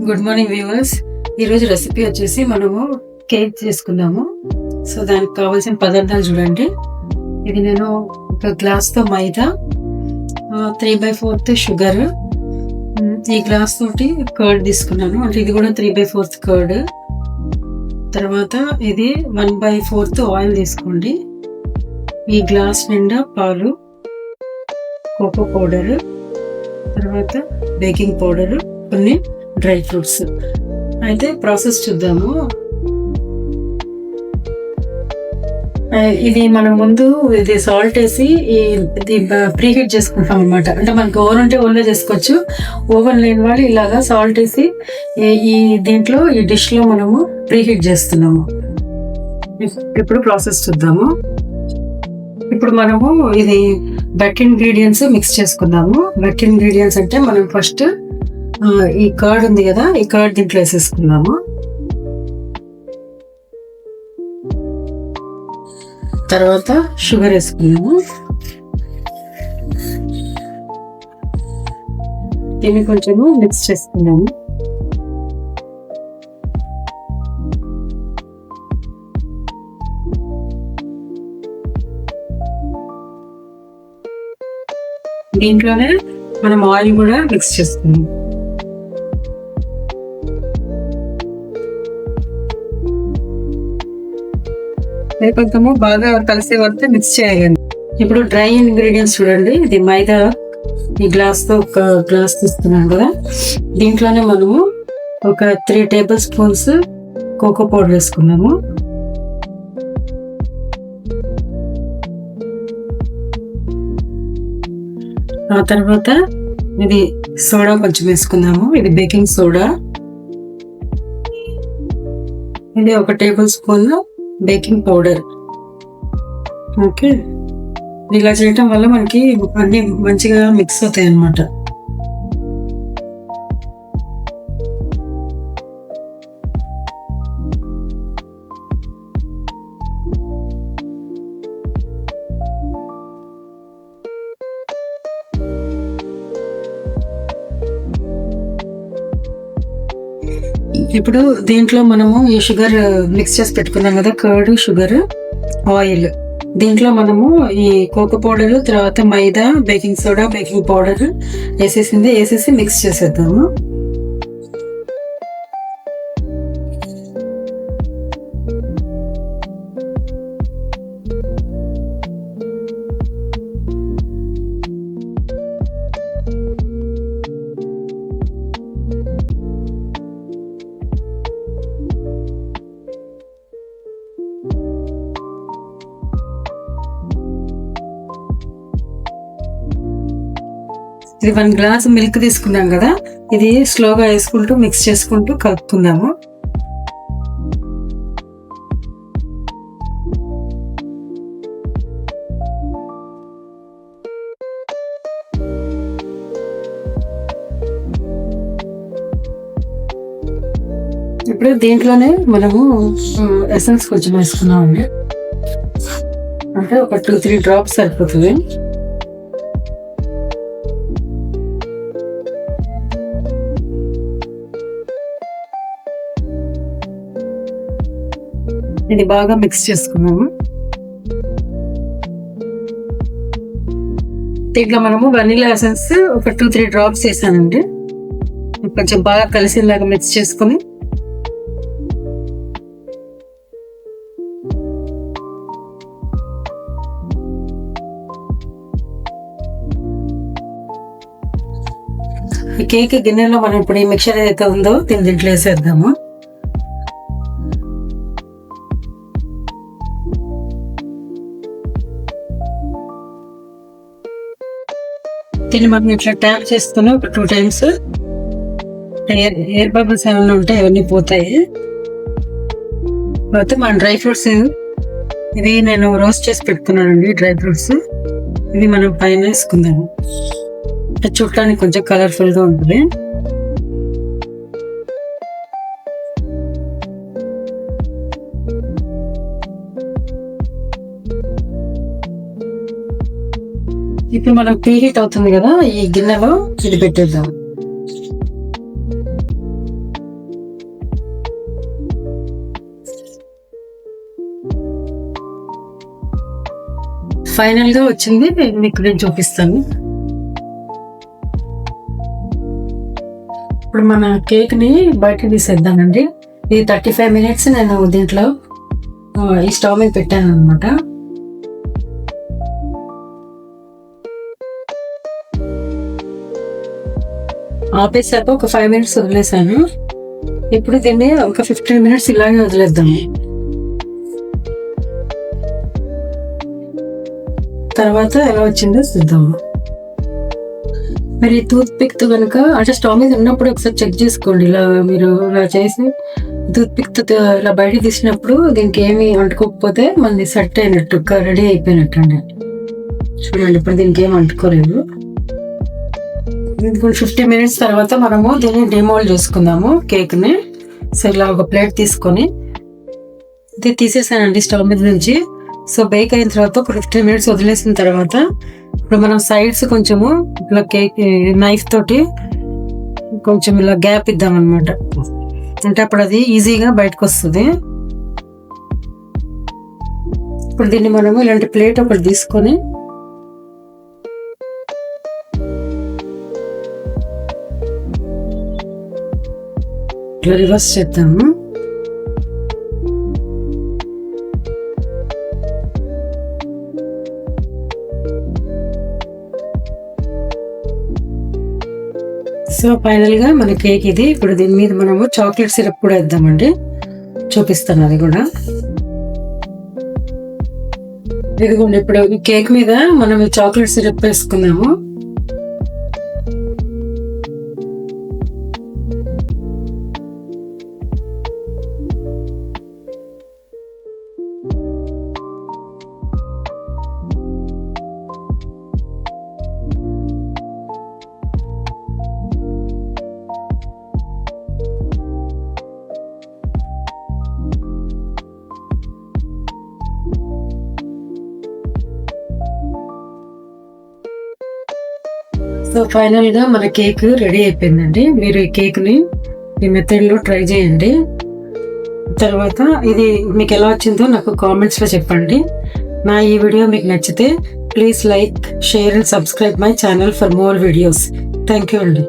Good morning viewers. ఈరోజు recipe వచ్చేసి మనము కేక్ చేసుకుందాము. సో దానికి కావాల్సిన పదార్థాలు చూడండి. ఇది నేను ఒక గ్లాస్తో మైదా, 3/4 షుగర్, ఈ గ్లాస్ తోటి కర్డ్ తీసుకున్నాను. అంటే ఇది కూడా 3/4 కర్డ్. తర్వాత ఇది 1/4 ఆయిల్ తీసుకోండి. ఈ గ్లాస్ నిండా పాలు, కోకో పౌడర్, తర్వాత బేకింగ్ పౌడర్, కొన్ని డ్రై ఫ్రూట్స్. అయితే ప్రాసెస్ చూద్దాము. ఇది మనం ముందు ఇది సాల్ట్ వేసి ఇది ప్రీహీట్ చేసుకుంటాం అనమాట. అంటే మనకి ఓవెన్ ఉంటే ఓవెన్లో చేసుకోవచ్చు. ఓవెన్ లేని వాళ్ళు ఇలాగా సాల్ట్ వేసి ఈ దీంట్లో ఈ డిష్లో మనము ప్రీహీట్ చేస్తున్నాము. ఇప్పుడు ప్రాసెస్ చూద్దాము. ఇప్పుడు మనము ఇది వెట్ ఇంగ్రీడియంట్స్ మిక్స్ చేసుకుందాము. వెట్ ఇంగ్రీడియంట్స్ అంటే మనం ఫస్ట్ ఈ కర్డ్ ఉంది కదా, ఈ కర్డ్ దీంట్లో వేసేసుకుందాము. తర్వాత షుగర్ వేసుకున్నాము. దీన్ని కొంచెము మిక్స్ చేసుకున్నాము. దీంట్లోనే మనం ఆయిల్ కూడా మిక్స్ చేసుకున్నాం. కొంచెము బాగా కలిసే వరకు మిక్స్ చేయాలి. ఇప్పుడు డ్రై ఇంగ్రీడియంట్స్ చూడండి. ఇది మైదా ఈ గ్లాస్తో ఒక గ్లాస్ తీసుకున్నాం కదా, దీంట్లోనే మనము ఒక 3 టేబుల్ స్పూన్స్ కోకో పౌడర్ వేసుకున్నాము. ఆ తర్వాత ఇది సోడా కొంచెం వేసుకున్నాము. ఇది బేకింగ్ సోడా. ఇది 1 table spoon baking powder. Okay, ఇలా చేయటం వల్ల మనకి అన్ని మంచిగా మిక్స్ అవుతాయి అన్నమాట. ఇప్పుడు దీంట్లో మనము ఈ షుగర్ మిక్స్ చేసి పెట్టుకున్నాం కదా, కర్డ్, షుగర్, ఆయిల్, దీంట్లో మనము ఈ కోకో పౌడర్, తర్వాత మైదా, బేకింగ్ సోడా, బేకింగ్ పౌడర్ వేసేసి మిక్స్ చేసేద్దాము. ఇది 1 గ్లాస్ మిల్క్ తీసుకున్నాం కదా, ఇది స్లోగా వేసుకుంటూ మిక్స్ చేసుకుంటూ కలుపుకుందాము. ఇప్పుడు దీంట్లోనే మనము ఎసెన్స్ కొంచెం వేసుకున్నామండి. అంటే ఒక 2-3 డ్రాప్స్ సరిపోతుంది. ఇది బాగా మిక్స్ చేసుకున్నాము. దీంట్లో మనము వనీలా ఎసెన్స్ ఒక 2-3 డ్రాప్స్ వేసానండి. కొంచెం బాగా కలిసేలాగా మిక్స్ చేసుకుని ఈ కేక్ గిన్నెలో మనం ఇప్పుడు ఈ మిక్చర్ ఏదైతే ఉందో దీంట్లో వేసేద్దాము. దీన్ని మనం ఇట్లా ట్యాప్ చేస్తున్నాం ఒక 2 టైమ్స్. ఎయిర్ బబుల్స్ ఏమైనా ఉంటే అవన్నీ పోతాయి. తర్వాత మన డ్రై ఫ్రూట్స్, ఇది నేను రోస్ట్ చేసి పెట్టుకున్నానండి. డ్రై ఫ్రూట్స్ ఇవి మనం పైన వేసుకుందాము. చూడటానికి కొంచెం కలర్ఫుల్గా ఉంటుంది. ఇప్పుడు మనం ప్రీ హీట్ అవుతుంది కదా, ఈ గిన్నెలో ఇది పెట్టేద్దాం. ఫైనల్ గా వచ్చింది మీకు నేను చూపిస్తాను. ఇప్పుడు మన కేక్ ని బయట తీసేద్దామండి. ఇది 35 minutes నేను దీంట్లో ఈ స్టవ్ మీద పెట్టాను అనమాట. ఆపేసాక ఒక 5 minutes వదిలేసాను. ఇప్పుడు దీన్ని ఒక 15 minutes ఇలాగే వదిలేద్దాము. తర్వాత ఎలా వచ్చిందో చూద్దాము. మరి టూత్ పిక్ తో కనుక అంటే స్టవ్ మీద ఉన్నప్పుడు ఒకసారి చెక్ చేసుకోండి. ఇలా మీరు ఇలా చేసి టూత్ పిక్ తో ఇలా బయట తీసినప్పుడు దీనికి ఏమి అంటుకోకపోతే మనది సెట్ అయినట్టు, రెడీ అయిపోయినట్టు అండి. చూడండి, ఇప్పుడు దీనికి ఏమి అంటుకోలేదు. 15 minutes తర్వాత మనము దీన్ని డిమోల్డ్ చేసుకుందాము కేక్ ని. సో ఇలా ఒక ప్లేట్ తీసుకొని ఇది తీసేసానండి స్టవ్ మీద నుంచి. సో బేక్ అయిన తర్వాత ఒక 15 minutes వదిలేసిన తర్వాత ఇప్పుడు మనం సైడ్స్ కొంచెము ఇలా కేక్ నైఫ్ తోటి కొంచెం ఇలా గ్యాప్ ఇద్దాం అనమాట. అంటే అప్పుడు అది ఈజీగా బయటకు వస్తుంది. ఇప్పుడు దీన్ని మనము ఇలాంటి ప్లేట్ ఒకటి తీసుకొని ఇట్లా రివర్స్ చేద్దాము. సో ఫైనల్ గా మన కేక్ ఇది. ఇప్పుడు దీని మీద మనము చాక్లెట్ సిరప్ కూడా వేద్దామండి. చూపిస్తాను అది కూడా. ఇదిగోండి, ఇప్పుడు ఈ కేక్ మీద మనం చాక్లెట్ సిరప్ వేసుకున్నాము. సో ఫైనల్ గా మన కేక్ రెడీ అయిపోయిందండి. మీరు ఈ కేక్ ని ఈ మెథడ్ లో ట్రై చేయండి. తర్వాత ఇది మీకు ఎలా వచ్చిందో నాకు కామెంట్స్ లో చెప్పండి. నా ఈ వీడియో మీకు నచ్చితే please like, share and subscribe my channel for more videos. Thank you అండి.